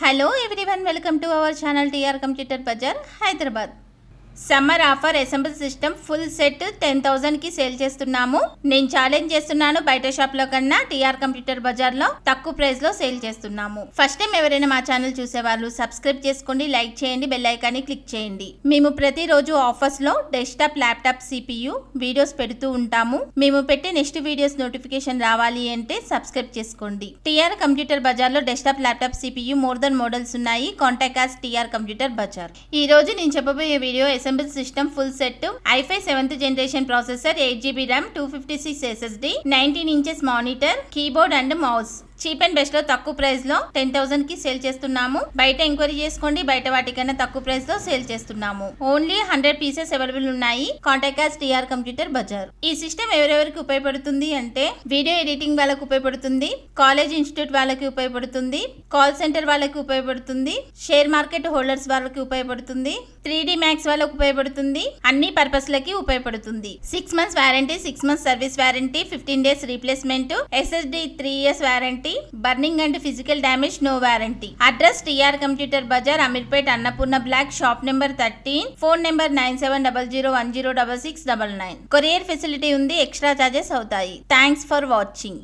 Hello everyone, welcome to our channel TR Computer Bazaar, Hyderabad. Summer offer assemble system full set 10,000 కి sale చేస్తున్నాము. నేను challenge చేస్తున్నాను, బయట shop లో కన్నా టీఆర్ కంప్యూటర్ బజార్ లో తక్కువ ప్రైస్ లో సేల్ చేస్తున్నాము. ఫస్ట్ టైం ఎవరైనా మా ఛానల్ చూసేవాళ్ళు సబ్స్క్రైబ్ చేసుకోండి, లైక్ చేయండి, బెల్ ఐకాన్ ని క్లిక్ చేయండి. మేము ప్రతిరోజు ఆఫర్స్ లో డెస్క్టాప్, ల్యాప్టాప్, CPU వీడియోస్ పెడుతూ ఉంటాము. మేము పెట్టే నెక్స్ట్ వీడియోస్ నోటిఫికేషన్ రావాలి అంటే సబ్స్క్రైబ్ చేసుకోండి. టీఆర్ కంప్యూటర్ బజార్ లో desktop, laptop, CPU more than models ఉన్నాయి. Contact us TR computer bazaar. ఈ రోజు నేను చెప్పబోయే video assemble system full set i5 7th generation processor, 8GB RAM, 256 SSD, 19 inches monitor, keyboard and mouse. Cheap and best లో తక్కువ price లో 10,000 కి sale చేస్తున్నాము. బయట ఎంక్వైరీ చేసుకోండి, బయట వాటికన్నా తక్కువ ప్రైస్ లో సేల్ చేస్తున్నాము. ఓన్లీ 100 పీసెస్ అవైలబుల్ ఉన్నాయి. Contact us TR computer bazaar. ఈ సిస్టమ్ ఎవరెవరికి ఉపయోగపడుతుంది అంటే వీడియో ఎడిటింగ్ వాళ్ళకి ఉపయోగపడుతుంది, కాలేజ్ ఇన్స్టిట్యూట్ వాళ్ళకి ఉపయోగపడుతుంది, కాల్ సెంటర్ వాళ్ళకి ఉపయోగపడుతుంది, షేర్ మార్కెట్ హోల్డర్స్ వాళ్ళకి ఉపయోగపడుతుంది, 3D Max వాళ్ళకి ఉపయోగపడుతుంది, అన్ని పర్పస్ లకి ఉపయోగపడుతుంది. 6 months warranty, 6 months service warranty, 15 days replacement, SSD 3 years warranty, burning and physical damage no warranty. Address TR computer bazaar, Ameerpet, Annapurna block, shop number 13, phone number 9700106699. Courier facility ఉంది, extra charges అవుతాయి. Thanks for watching.